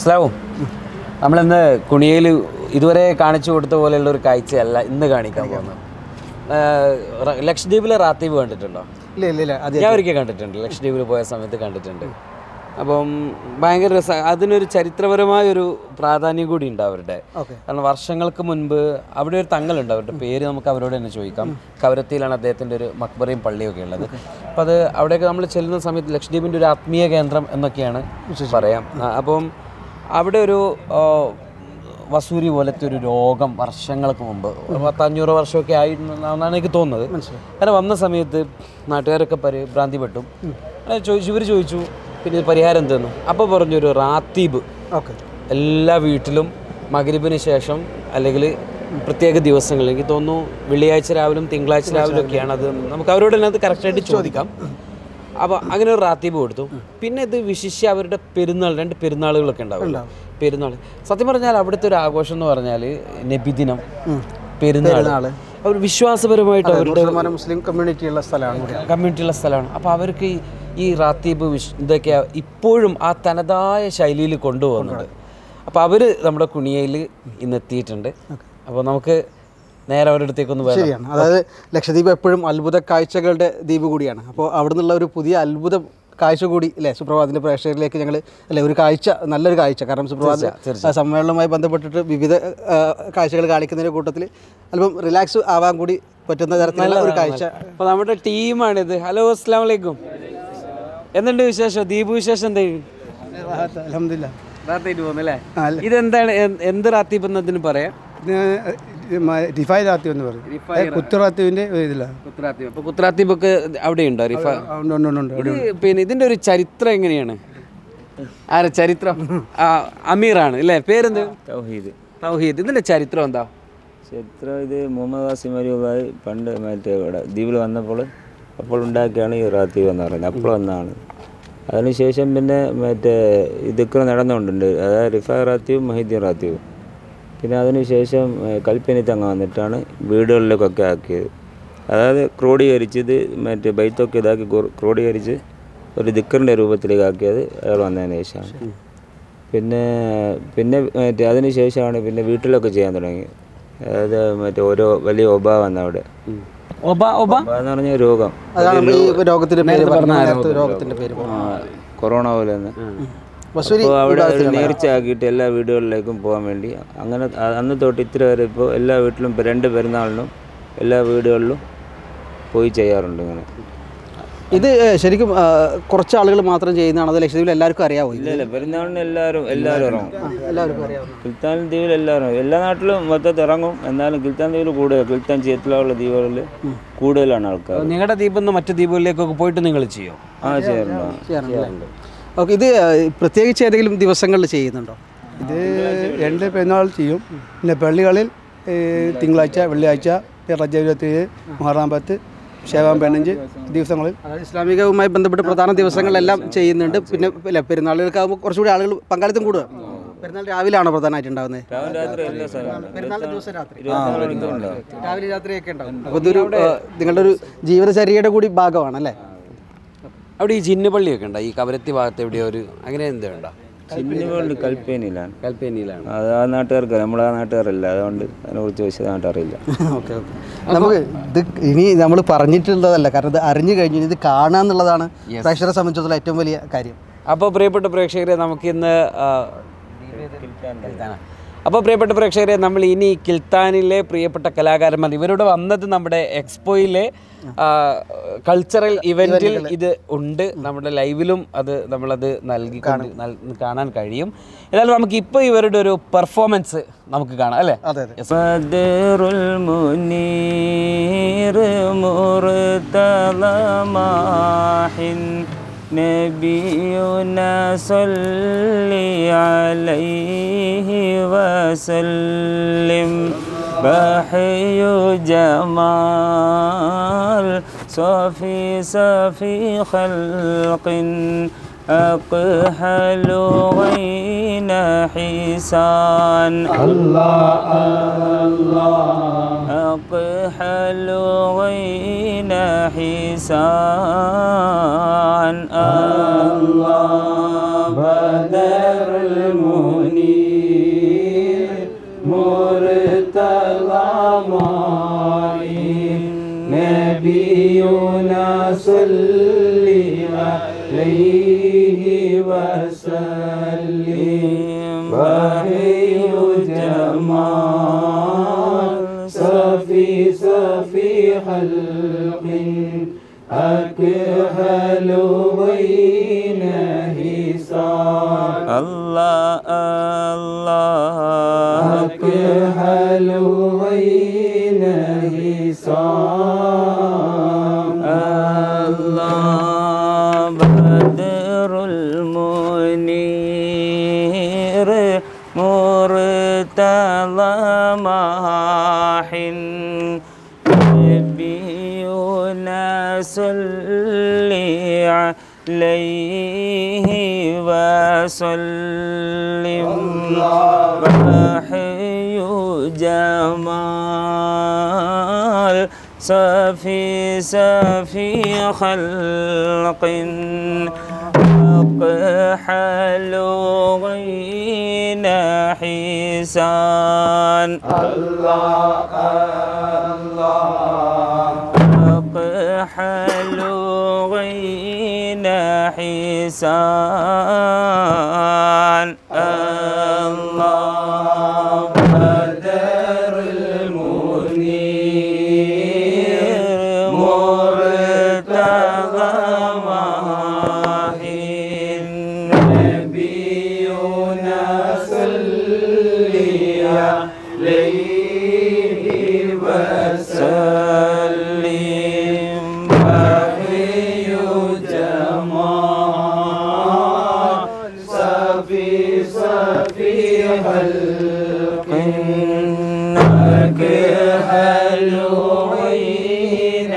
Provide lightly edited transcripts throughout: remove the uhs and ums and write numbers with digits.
സ്ലാവും നമ്മളിന്ന് കുണിയയിൽ ഇതുവരെ കാണിച്ചു കൊടുത്ത പോലെയുള്ള ഒരു കാഴ്ചയല്ല ഇന്ന് കാണിക്കാൻ പോകുന്നത്. ലക്ഷദ്വീപിലെ റാത്തീബ് കണ്ടിട്ടുണ്ടോ? ഇല്ല, ഞാൻ ഒരിക്കൽ കണ്ടിട്ടുണ്ട്, ലക്ഷദ്വീപിൽ പോയ സമയത്ത് കണ്ടിട്ടുണ്ട്. അപ്പം ഭയങ്കര രസം. അതിനൊരു ചരിത്രപരമായൊരു പ്രാധാന്യം കൂടി ഉണ്ട് അവരുടെ. കാരണം വർഷങ്ങൾക്ക് മുൻപ് അവിടെ ഒരു തങ്ങളുണ്ട്, അവരുടെ പേര് നമുക്ക് അവരോട് തന്നെ ചോദിക്കാം. കവരത്തിയിലാണ് അദ്ദേഹത്തിൻ്റെ ഒരു മക്ബറയും പള്ളിയൊക്കെ ഉള്ളത്. അപ്പോൾ അത് അവിടെയൊക്കെ നമ്മൾ ചെല്ലുന്ന സമയത്ത് ലക്ഷദ്വീപിൻ്റെ ഒരു ആത്മീയ കേന്ദ്രം എന്നൊക്കെയാണ് പറയാം. അപ്പം അവിടെ ഒരു വസൂരി പോലത്തെ ഒരു രോഗം വർഷങ്ങൾക്ക് മുമ്പ് 500 വർഷമൊക്കെ ആയിരുന്നാണ് എനിക്ക് തോന്നുന്നത്. അങ്ങനെ വന്ന സമയത്ത് നാട്ടുകാരൊക്കെ ഭ്രാന്തിപ്പെട്ടു. ഇവർ ചോദിച്ചു പിന്നെ പരിഹാരം എന്തെന്ന്. അപ്പോൾ പറഞ്ഞൊരു റാത്തീബ് എല്ലാ വീട്ടിലും മഗ്‌രിബിന് ശേഷം അല്ലെങ്കിൽ പ്രത്യേക ദിവസങ്ങളിൽ, എനിക്ക് തോന്നുന്നു വെള്ളിയാഴ്ച രാവിലും തിങ്കളാഴ്ച രാവിലും ഒക്കെയാണ്. അത് നമുക്ക് അവരോട് തന്നെ അത് കറക്റ്റായിട്ട് ചോദിക്കാം. അപ്പോൾ അങ്ങനെ ഒരു റാത്തീബ് കൊടുത്തു. പിന്നെ ഇത് വിശിഷ്യ അവരുടെ പെരുന്നാൾ, 2 പെരുന്നാളുകളൊക്കെ ഉണ്ടാവും. പെരുന്നാൾ സത്യം പറഞ്ഞാൽ അവിടുത്തെ ഒരു ആഘോഷം എന്ന് പറഞ്ഞാൽ നബിദിനം, പെരുന്നാൾ അവർ വിശ്വാസപരമായിട്ട് അവരുടെ മുസ്ലിം കമ്മ്യൂണിറ്റിയുള്ള സ്ഥലമാണ്. അപ്പോൾ അവർക്ക് ഈ റാത്തീബ് ഇതൊക്കെ ഇപ്പോഴും ആ തനതായ ശൈലിയിൽ കൊണ്ടുപോകുന്നുണ്ട്. അപ്പോൾ അവർ നമ്മുടെ കുണിയയിൽ ഇന്ന് എത്തിയിട്ടുണ്ട്. അപ്പോൾ നമുക്ക് നേരെ അവരുടെ അടുത്തേക്കൊന്ന് പോകാം. ശരിയാണ്. അതായത് ലക്ഷദ്വീപ് എപ്പോഴും അത്ഭുത കാഴ്ചകളുടെ ദ്വീപ് കൂടിയാണ്. അപ്പോൾ അവിടെ നിന്നുള്ള ഒരു പുതിയ അത്ഭുത കാഴ്ച കൂടി അല്ലേ സുപ്രഭാതത്തിൻ്റെ പ്രേക്ഷകരിലേക്ക് ഞങ്ങൾ അല്ലേ ഒരു കാഴ്ച, നല്ലൊരു കാഴ്ച. കാരണം സുപ്രഭാത സമ്മേളനവുമായി ബന്ധപ്പെട്ടിട്ട് വിവിധ കാഴ്ചകൾ കാണിക്കുന്നതിൻ്റെ കൂട്ടത്തിൽ അല്പം റിലാക്സ് ആവാൻ കൂടി പറ്റുന്ന തരത്തിലുള്ള ഒരു കാഴ്ച. അപ്പോൾ നമ്മുടെ ടീമാണിത്. ഹലോ, അസ്സലാമു അലൈക്കും. എന്തുണ്ട് വിശേഷം? ദീപ് വിശേഷം എന്തെങ്കിലും? അൽഹംദുലില്ലാ റാത്തീബ് പോകുന്നല്ലേ? ഇതെന്താണ്, എന്ത് റാത്തീബ് എന്നതിന് പറയാം? റിഫായ് റാത്തീബ് എന്ന് പറയും. കുത്തറാത്തീബിന്റെ ഇതിലാണ്. അപ്പോൾ കുത്തറാത്തീബൊക്കെ അവിടെയുണ്ടോ? പിന്നെ ഇതിൻ്റെ ഒരു ചരിത്രം എങ്ങനെയാണ്? ചരിത്രം അമീറാണ് അല്ലേ? പേരെന്ത്? തൗഹീദ്. ഇതിൻ്റെ ചരിത്രം എന്താ? ചരിത്രം ഇത് മുഹമ്മദ് ഖാസിം അലിയുള്ളാഹി പണ്ട് മറ്റേ ഇവിടെ ദ്വീപിൽ വന്നപ്പോൾ അപ്പോൾ ഉണ്ടാക്കിയാണ് ഈ റാത്തീബ് എന്ന് പറയുന്നത്. അപ്പോൾ ഒന്നാണ്. അതിനുശേഷം പിന്നെ മറ്റേ ഇതൊക്കെ നടന്നുകൊണ്ടുണ്ട്. അതായത് റിഫായ് റാത്തീബും മൊഹീദ്ദീൻ റാത്തീബും. പിന്നെ അതിനുശേഷം കൽപ്പനി തങ്ങ വന്നിട്ടാണ് വീടുകളിലേക്കൊക്കെ ആക്കിയത്. അതായത് ക്രോഡീകരിച്ചത് മറ്റേ ബൈത്തൊക്കെ ഇതാക്കി ക്രോഡീകരിച്ച് ഒരു ദിക്കറിൻ്റെ രൂപത്തിലേക്ക് ആക്കിയത് അയാൾ വന്നതിന് ശേഷമാണ്. പിന്നെ മറ്റേ അതിന് ശേഷമാണ് പിന്നെ വീട്ടിലൊക്കെ ചെയ്യാൻ തുടങ്ങിയത്. അതായത് മറ്റേ ഓരോ വലിയ ഒബ വന്ന അവിടെ എന്ന് പറഞ്ഞ രോഗം, കൊറോണ പോലെ തന്നെ. അപ്പോൾ അവിടെ ഒരു നേർച്ച ആക്കിയിട്ട് എല്ലാ വീടുകളിലേക്കും പോകാൻ വേണ്ടി അങ്ങനെ അന്ന് തൊട്ട് ഇത്ര വരെ ഇപ്പോൾ എല്ലാ വീട്ടിലും 2 പെരുന്നാളിനും എല്ലാ വീടുകളിലും പോയി ചെയ്യാറുണ്ട്. ഇങ്ങനെ ഇത് ശരിക്കും കുറച്ച് ആളുകൾ മാത്രം ചെയ്യുന്നതാണ്? അത് ലക്ഷദ്വീപിൽ എല്ലാവർക്കും അറിയാമോ? ഇല്ല, പെരുന്നാളിന് എല്ലാവരും ഇറങ്ങും. കിൽത്താൻ ദ്വീപിൽ എല്ലാവരും, എല്ലാ നാട്ടിലും മൊത്തത്തിൽ ഇറങ്ങും. എന്നാലും കിൽത്താൻ ദ്വീപിൽ കൂടുതൽ, കിൽത്താൻ ചേത്തിലുള്ള ദ്വീപുകളിൽ കൂടുതലാണ് ആൾക്കാർ. നിങ്ങളുടെ ദ്വീപിൽ നിന്ന് മറ്റു ദ്വീപുകളിലേക്കൊക്കെ പോയിട്ട് നിങ്ങൾ ചെയ്യും? ചെയ്യാറുണ്ട്. ഓക്കെ. ഇത് പ്രത്യേകിച്ച് ഏതെങ്കിലും ദിവസങ്ങളിൽ ചെയ്യുന്നുണ്ടോ? ഇത് 2 പെരുന്നാൾ ചെയ്യും. പിന്നെ പള്ളികളിൽ തിങ്കളാഴ്ച, വെള്ളിയാഴ്ച, റജബ് 27, മുഹറം 10, ഷാബാൻ 15 ദിവസങ്ങളിൽ ഇസ്ലാമികവുമായി ബന്ധപ്പെട്ട് പ്രധാന ദിവസങ്ങളിലെല്ലാം ചെയ്യുന്നുണ്ട്. പിന്നെ പെരുന്നാളുകൾക്കാകുമ്പോൾ കുറച്ചുകൂടി ആളുകൾ പങ്കാളിത്തം കൂടുക. പെരുന്നാൾ രാവിലെയാണോ പ്രധാനമായിട്ട് ഉണ്ടാകുന്നത്? പെരുന്നാൾ ദിവസം രാവിലെ രാത്രിയൊക്കെ ഉണ്ടാവും. അപ്പോൾ ഇതൊരു നിങ്ങളുടെ ഒരു ജീവിതചര്യയുടെ കൂടി ഭാഗമാണല്ലേ? അവിടെ ഈ ജിന്ന് പള്ളിയൊക്കെ ഉണ്ടോ? ഈ കവരത്തി ഭാഗത്ത് എവിടെയോ ഒരു അങ്ങനെ എന്തോ ഉണ്ടോ? ചിന്നുപള്ളി കൽപ്പേനിയിലാണ്. അത് ആ നാട്ടുകാർക്ക്, നമ്മളാ നാട്ടുകാരല്ല, അതുകൊണ്ട് അതിനെക്കുറിച്ച് വിശദമായിട്ട് അറിയില്ല. ഓക്കെ. നമുക്ക് ഇത് ഇനി നമ്മൾ പറഞ്ഞിട്ടുള്ളതല്ല, കാരണം ഇത് അറിഞ്ഞു കഴിഞ്ഞു ഇത് കാണുക എന്നുള്ളതാണ് പ്രേക്ഷകരെ സംബന്ധിച്ചിടത്തോളം ഏറ്റവും വലിയ കാര്യം. അപ്പോൾ പ്രിയപ്പെട്ട പ്രേക്ഷകരെ, നമുക്കിന്ന് നമ്മൾ ഇനി കിൽത്താനിലെ പ്രിയപ്പെട്ട കലാകാരന്മാർ ഇവരോട് വന്നത് നമ്മുടെ എക്സ്പോയിലെ കൾച്ചറൽ ഇവൻറ്റിൽ ഇത് ഉണ്ട്. നമ്മുടെ ലൈവിലും നമ്മളത് കാണാൻ കഴിയും. ഏതായാലും നമുക്ക് ഇപ്പോൾ ഇവരുടെ ഒരു പെർഫോമൻസ് നമുക്ക് കാണാം അല്ലേ? نبينا صلي عليه وسلم بحي جمال صفي خلق أقحل غين حسان الله الله أقحل غين حسان الله بدر المنى المنير مرتضى معين نبينا صلي عليه وسلم وحي جمال صفي خلق أكحل بين حسان الله الله أكحل بين حسان الله بدر المنير مرتضى ماحٍ صلي عليه وسلم وحي جمال صفي خلق أقحل غين حسان الله أقحل غين حسان الله بدر المنير مرتضى ماحٍ نبينا صلي عليه وسلم وحي جمال صفي خلق أكحل غين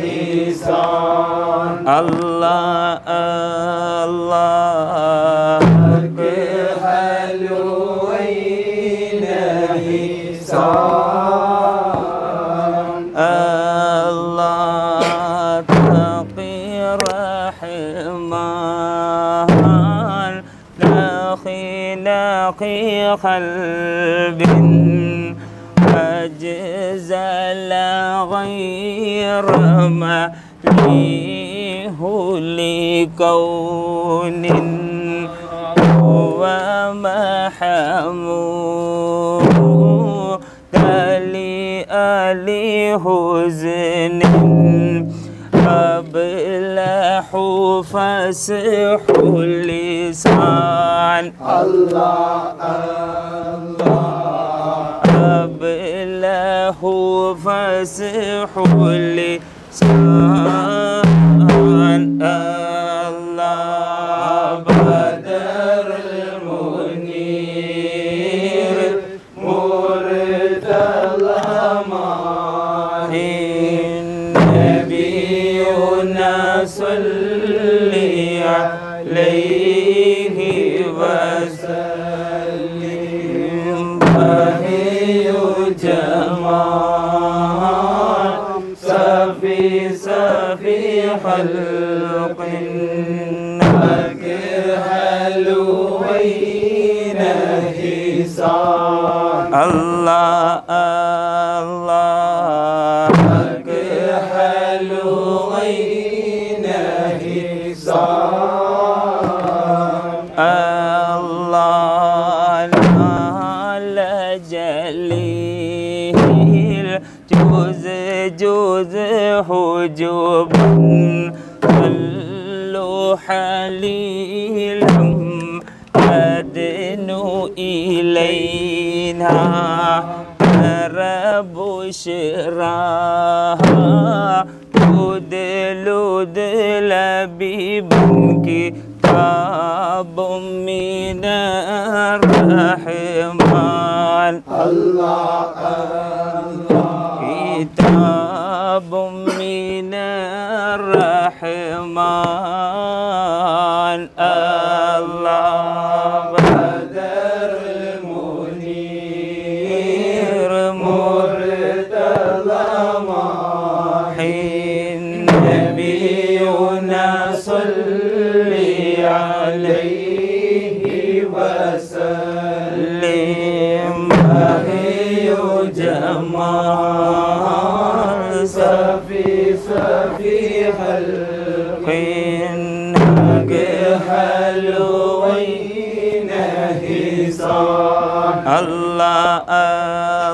حسان الله الله أكحل غين حسان الله تقي رحمن نقي قلب أجزل غير مليه لكون هو محمود لآل حزن أبلح فسح اللسان الله أبلح فسح اللسان الله بدر المنير مرتضى ماحٍ نبينا صلي عليه وسلم وحي جمال صفي خلق أكحل بين حسان الله الله أكحل بين حسان الله لا جليل جوز حجوب كل حليل أدنو إلينا رب شراها دل كتاب من الرحمن الله كتاب من الرحمن الله بدر المنير مرتضى ماحٍ نبينا صلي عليه وسلم جمال صفي حلقين حلوين حسان الله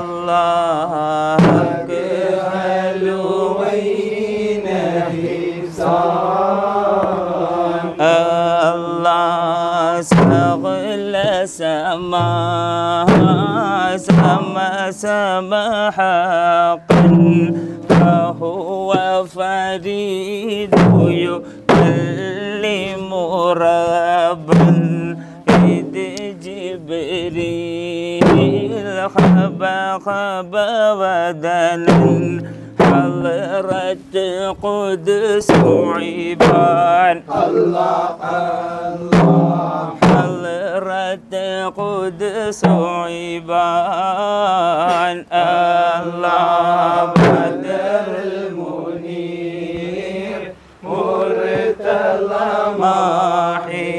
الله حلوين حسان الله سغل سما حقا فهو فريد يكلم ربا إذ جبريل خب ودنا حضرت قدس عبان الله الله حضرت قدس عبان الله بدر المنير مرتضى ماحي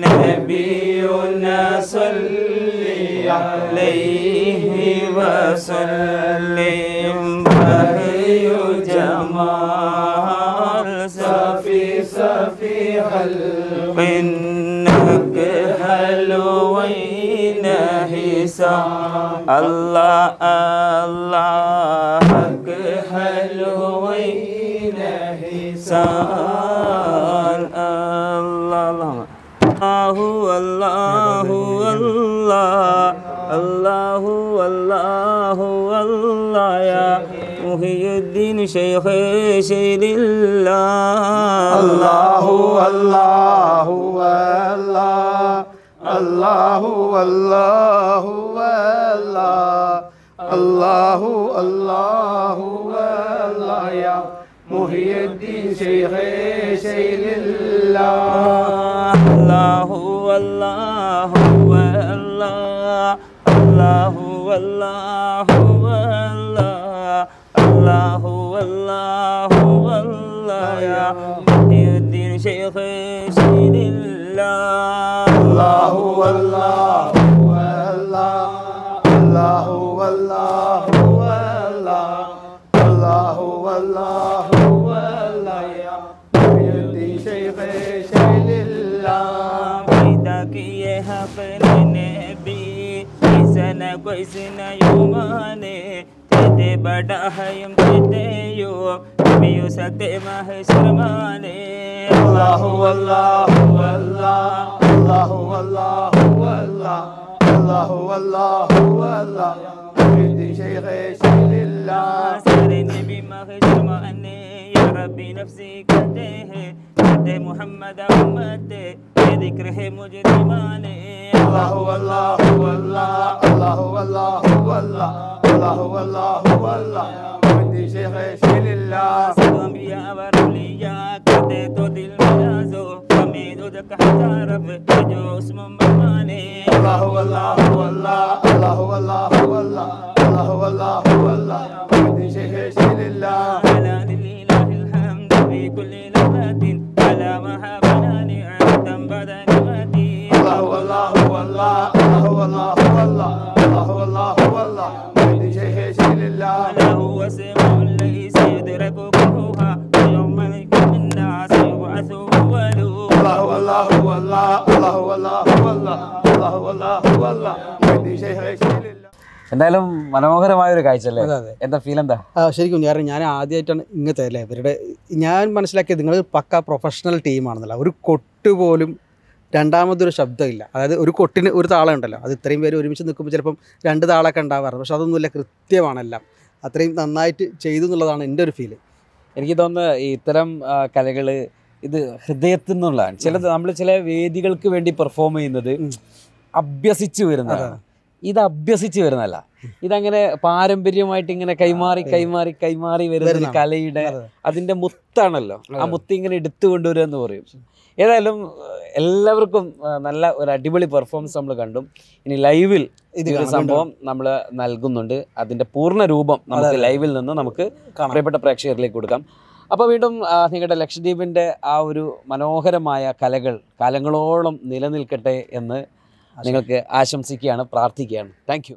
نبينا صلي عليه وسلم بهي جمال صفي حلق حلوين حسان الله الله حلوين حسان الله الله الله الله الله الله يا محي الدين شيخ شير الله الله الله الله الله الله الله الله يا محي الدين شيخ شير الله الله الله الله الله الله الله الله الله يا محي الدين شيخ شير الله الله الله الله الله الله الله الله الله يا محي الدين شيخ شيل الله فداك يا حق النبي سنة كويسنا يوماني تدي بڑا حيم تدي يوم بيو سكتي ما شرماني الله الله الله الله الله الله الله الله محي الدين شيخ شيل الله سر النبي ما شرماني يا ربي نفسي كده كده محمد أمته بذكره مجرماني الله الله الله الله الله الله الله الله محي شيخ شيل الله سلام يا وروليا كده تودي المجازو حميد ودك حتى رب جو اسم مماني الله الله الله الله الله الله الله الله محي شيخ شيل الله على لله الحمد في كل لحظة على ما حبنا نعمة بعد نعمتي الله الله الله الله الله الله الله الله محي شيخ شيل الله له وسمع ليس يدرك كلها ويوم القيامة الناس يبعث أوله الله الله الله الله الله الله الله الله محي شيخ شيل الله എന്തായാലും മനോഹരമായ ഒരു കാഴ്ച അല്ലേ? എന്താ ഫീൽ എന്താ? ശരിക്കും ഞാൻ ആദ്യമായിട്ടാണ് ഇങ്ങനത്തെ അല്ലേ ഇവരുടെ ഞാൻ മനസ്സിലാക്കിയത് നിങ്ങൾ പക്ക പ്രൊഫഷണൽ ടീമാണെന്നല്ല. ഒരു കൊട്ട് പോലും രണ്ടാമതൊരു ശബ്ദമില്ല. അതായത് ഒരു കൊട്ടിന് ഒരു താളം ഉണ്ടല്ലോ, അത് ഇത്രയും പേര് ഒരുമിച്ച് നിൽക്കുമ്പോൾ ചിലപ്പം രണ്ട് താളമൊക്കെ ഉണ്ടാവാറുണ്ട്. പക്ഷെ അതൊന്നുമില്ല, കൃത്യമാണെല്ലാം. അത്രയും നന്നായിട്ട് ചെയ്തു എന്നുള്ളതാണ് എൻ്റെ ഒരു ഫീല്. എനിക്ക് തോന്നുന്നത് ഈ ഇത്തരം കലകൾ ഇത് ഹൃദയത്തിൽ നിന്നുള്ളതാണ്. നമ്മൾ ചില വേദികൾക്ക് വേണ്ടി പെർഫോം ചെയ്യുന്നത് അഭ്യസിച്ച് വരുന്നതാണ്. ഇത് അഭ്യസിച്ച് വരുന്നതല്ല, ഇതങ്ങനെ പാരമ്പര്യമായിട്ട് ഇങ്ങനെ കൈമാറി വരുന്ന ഒരു കലയുടെ അതിൻ്റെ മുത്താണല്ലോ. ആ മുത്ത് ഇങ്ങനെ എടുത്തു കൊണ്ടുവരിക എന്ന് പറയും. ഏതായാലും എല്ലാവർക്കും നല്ല ഒരു അടിപൊളി പെർഫോമൻസ് നമ്മൾ കണ്ടു. ഇനി ലൈവിൽ ഇതൊരു സംഭവം നമ്മൾ നൽകുന്നുണ്ട്. അതിൻ്റെ പൂർണ്ണ രൂപം നമുക്ക് ലൈവിൽ നിന്ന് നമുക്ക് പ്രിയപ്പെട്ട പ്രേക്ഷകരിലേക്ക് കൊടുക്കാം. അപ്പോൾ വീണ്ടും നിങ്ങളുടെ ലക്ഷദ്വീപിൻ്റെ ആ ഒരു മനോഹരമായ കലകൾ കാലങ്ങളോളം നിലനിൽക്കട്ടെ എന്ന് നിങ്ങൾക്ക് ആശംസിക്കുകയാണ്, പ്രാർത്ഥിക്കുകയാണ്. Thank you.